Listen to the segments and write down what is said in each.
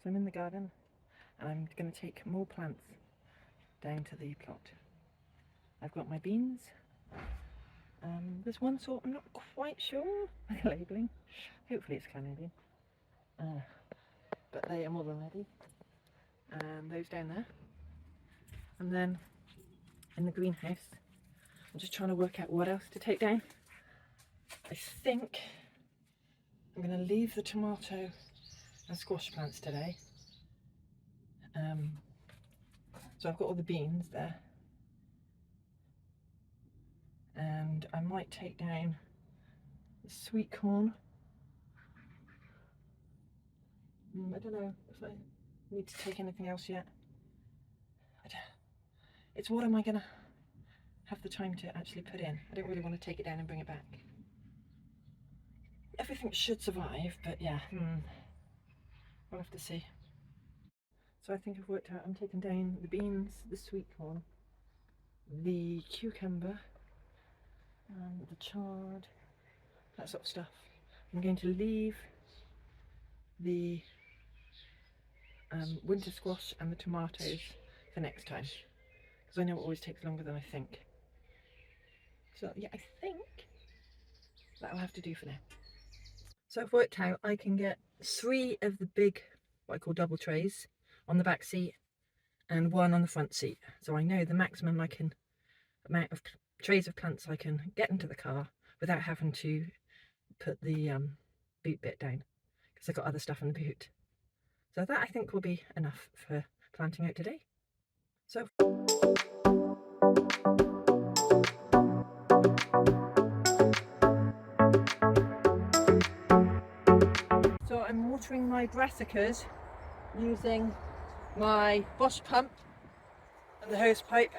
So I'm in the garden and I'm going to take more plants down to the plot. I've got my beans. There's one sort I'm not quite sure the labelling. Hopefully it's Canadian. But they are more than ready. And those down there. And then in the greenhouse, I'm just trying to work out what else to take down. I think I'm going to leave the tomato and squash plants today. So I've got all the beans there. And I might take down the sweet corn. I don't know if I need to take anything else yet. It's what am I going to have the time to actually put in. I don't really want to take it down and bring it back. Everything should survive, but yeah, we'll have to see. So I think I've worked out I'm taking down the beans, the sweet corn, the cucumber, the chard, that sort of stuff. I'm going to leave the winter squash and the tomatoes for next time, because I know it always takes longer than I think. So yeah, I think that'll have to do for now. So I've worked out I can get 3 of the big, what I call double trays, on the back seat and 1 on the front seat. So I know the maximum amount of trays of plants I can get into the car without having to put the boot bit down, because I've got other stuff in the boot. So that I think will be enough for planting out today. So I'm watering my brassicas using my Bosch pump and the hose pipe,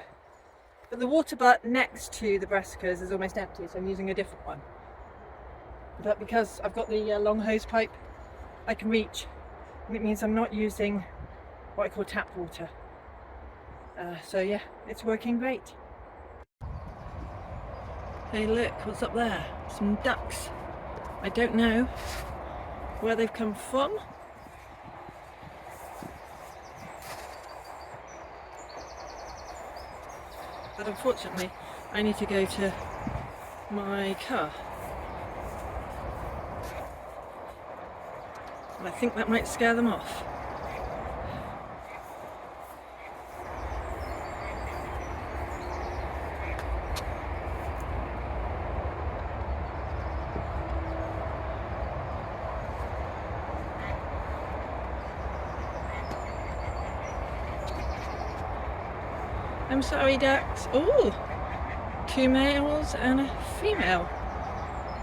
but the water butt next to the brassicas is almost empty, so I'm using a different one. But because I've got the long hose pipe, I can reach, and it means I'm not using what I call tap water. So yeah, it's working great. Hey look, what's up there? Some ducks. I don't know where they've come from. But unfortunately, I need to go to my car. And I think that might scare them off. I'm sorry, ducks. Oh, 2 males and a female.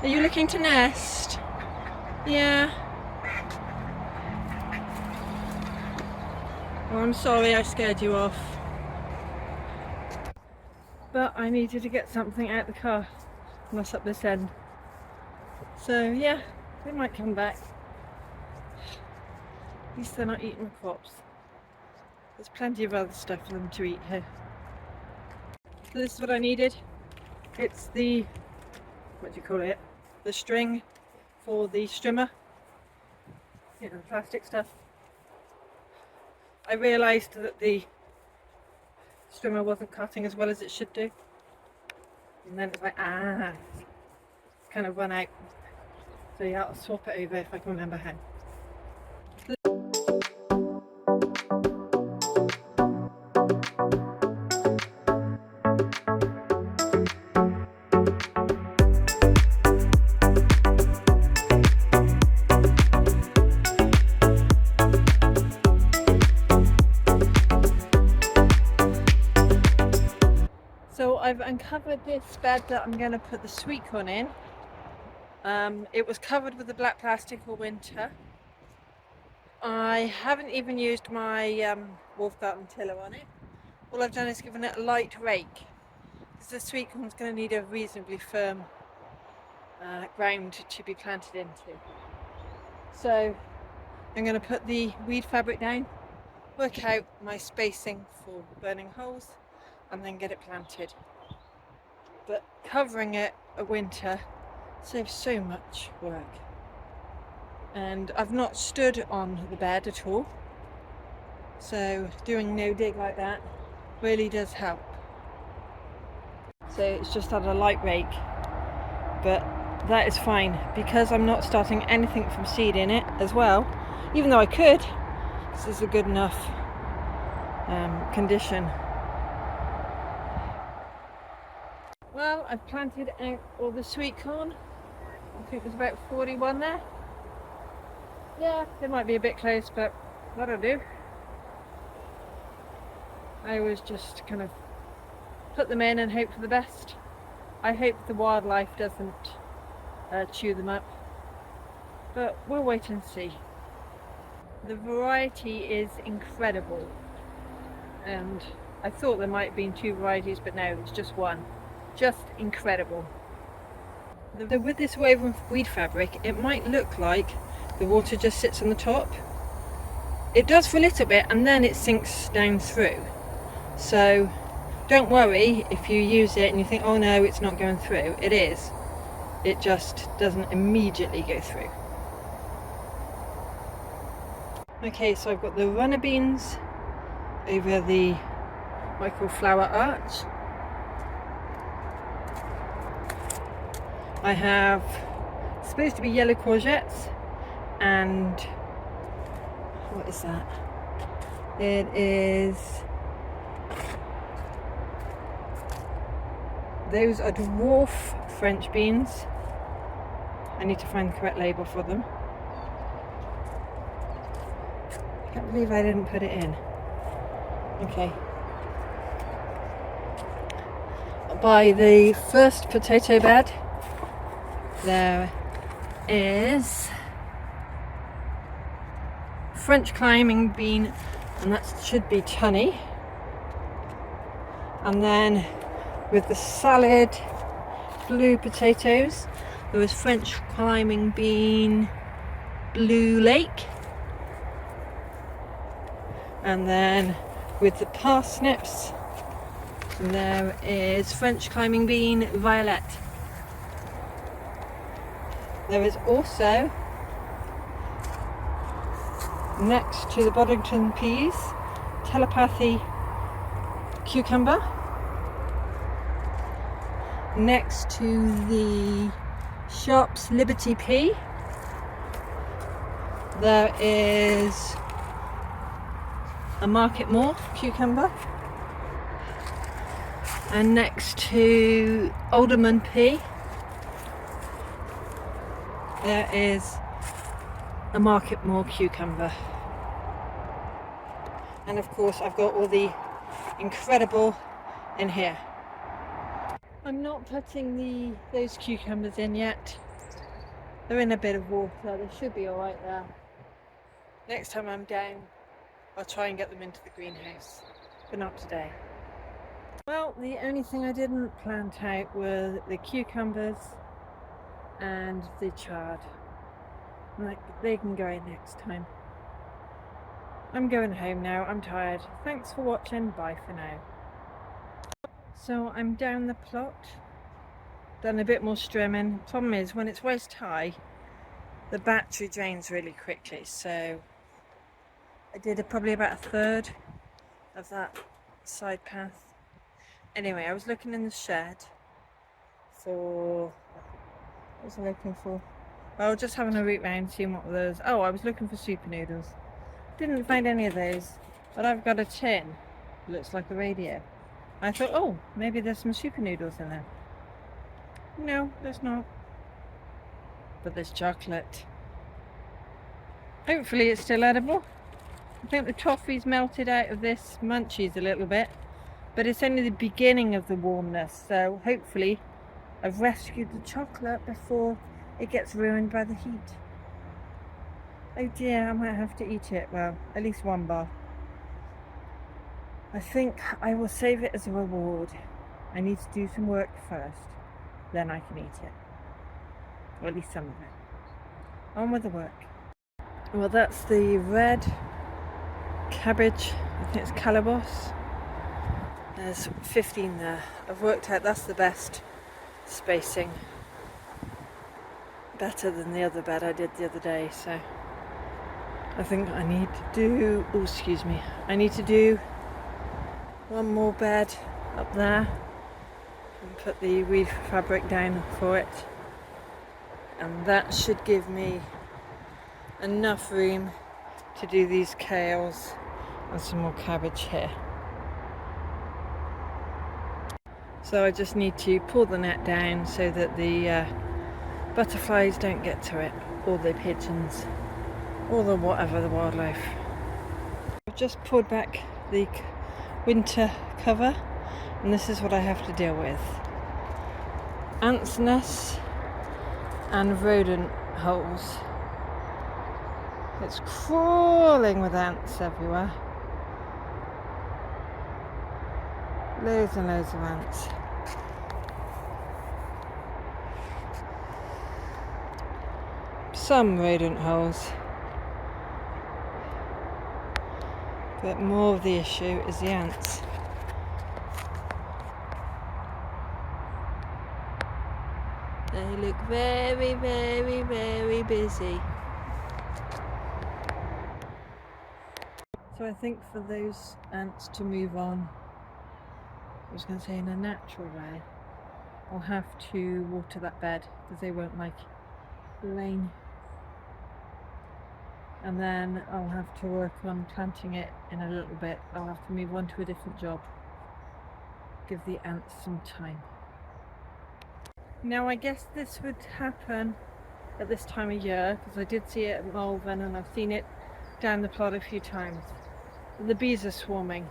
Are you looking to nest? Yeah. Well, I'm sorry I scared you off. But I needed to get something out the car, and that's up this end. So yeah, they might come back. At least they're not eating the crops. There's plenty of other stuff for them to eat here. So this is what I needed. It's the, what do you call it? The string for the strimmer. You know, the plastic stuff. I realised that the strimmer wasn't cutting as well as it should do. And then it's like, kind of run out. So yeah, I'll swap it over if I can remember how. So I've uncovered this bed that I'm going to put the sweet corn in. It was covered with the black plastic all winter. I haven't even used my Wolf Garden tiller on it. All I've done is given it a light rake, because the sweet corn's going to need a reasonably firm ground to be planted into. So I'm going to put the weed fabric down, work out my spacing for burning holes, and then get it planted. But covering it a winter saves so much work. And I've not stood on the bed at all. So doing no dig like that really does help. So it's just had a light rake, but that is fine because I'm not starting anything from seed in it as well, even though I could. This is a good enough condition. Well, I've planted out all the sweet corn. I think there's about 41 there. Yeah, they might be a bit close, but that'll do. I always just kind of put them in and hope for the best. I hope the wildlife doesn't chew them up, but we'll wait and see. The variety is incredible, and I thought there might have been 2 varieties, but no, it's just one. Just incredible. With this woven weed fabric, it might look like the water just sits on the top. It does for a little bit and then it sinks down through. So don't worry if you use it and you think, oh no, it's not going through. It is. It just doesn't immediately go through. Okay, so I've got the runner beans over the microflower arch. I have supposed to be yellow courgettes, and what is that? It is, those are dwarf French beans. I need to find the correct label for them. I can't believe I didn't put it in. Okay. By the first potato bed, there is French climbing bean, and that should be tunny. And then with the salad blue potatoes, there was French climbing bean blue lake. And then with the parsnips, there is French climbing bean violet. There is also, next to the Boddington peas, telepathy cucumber. Next to the Sharp's Liberty pea, there is a Market More cucumber. And next to Alderman pea, there is a Market More cucumber. And of course I've got all the incredible in here. I'm not putting those cucumbers in yet. They're in a bit of water, they should be alright there. Next time I'm down, I'll try and get them into the greenhouse, but not today. Well, the only thing I didn't plant out were the cucumbers and the chard. Like, they can go in next time. I'm going home now, I'm tired. Thanks for watching, bye for now. So I'm down the plot, done a bit more strimming. Problem is, when it's waist high, the battery drains really quickly, so I did probably about a third of that side path. Anyway, I was looking in the shed for, what was I looking for? Well, just having a root round, seeing what those, oh, I was looking for super noodles. Didn't find any of those, but I've got a tin, looks like a radio. I thought, oh, maybe there's some super noodles in there. No, there's not. But there's chocolate. Hopefully it's still edible. I think the toffee's melted out of this munchies a little bit, but it's only the beginning of the warmness, so hopefully I've rescued the chocolate before it gets ruined by the heat. Oh dear, I might have to eat it. Well, at least one bar. I think I will save it as a reward. I need to do some work first, then I can eat it. Or at least some of it. On with the work. Well, that's the red cabbage. I think it's calabos. There's 15 there. I've worked out that's the best spacing. Better than the other bed I did the other day, so I think I need to do, oh excuse me, I need to do one more bed up there and put the weave fabric down for it, and that should give me enough room to do these kales and some more cabbage here. So I just need to pull the net down so that the butterflies don't get to it, or the pigeons, or the whatever, the wildlife. I've just pulled back the winter cover, and this is what I have to deal with. Ants' nests and rodent holes. It's crawling with ants everywhere. Loads and loads of ants. Some rodent holes. But more of the issue is the ants. They look very, very, very busy. So I think for those ants to move on, I was going to say in a natural way, I'll have to water that bed because they won't like rain. And then I'll have to work on planting it in a little bit. I'll have to move on to a different job. Give the ants some time. Now I guess this would happen at this time of year because I did see it at Malvern and I've seen it down the plot a few times. The bees are swarming.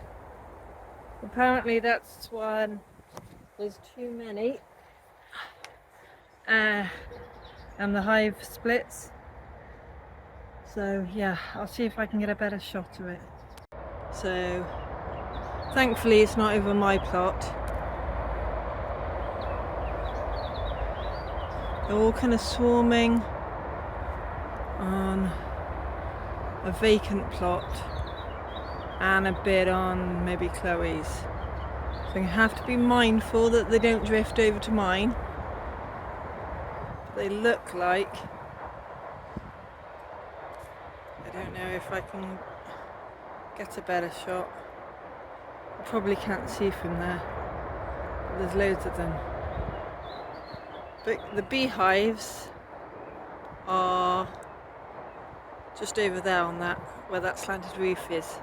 Apparently that's when there's too many and the hive splits. So yeah, I'll see if I can get a better shot of it. So thankfully it's not over my plot. They're all kind of swarming on a vacant plot and a bit on maybe Chloe's. So you have to be mindful that they don't drift over to mine. They look like, I don't know if I can get a better shot. I probably can't see from there, but there's loads of them. But the beehives are just over there on that, where that slanted roof is.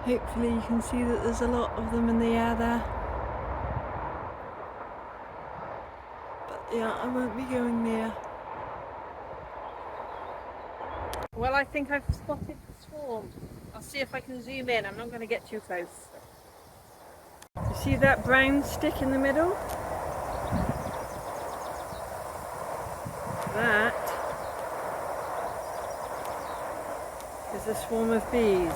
Hopefully you can see that there's a lot of them in the air there. But yeah, I won't be going near. Well, I think I've spotted the swarm. I'll see if I can zoom in. I'm not going to get too close. You see that brown stick in the middle? That is a swarm of bees.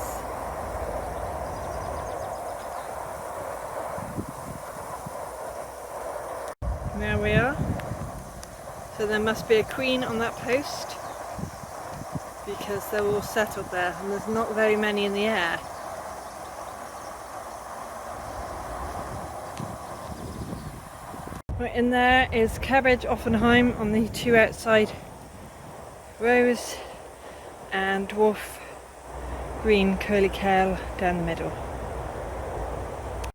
There we are. So there must be a queen on that post because they're all settled there and there's not very many in the air. Right in there is cabbage Offenheim on the two outside rows and dwarf green curly kale down the middle.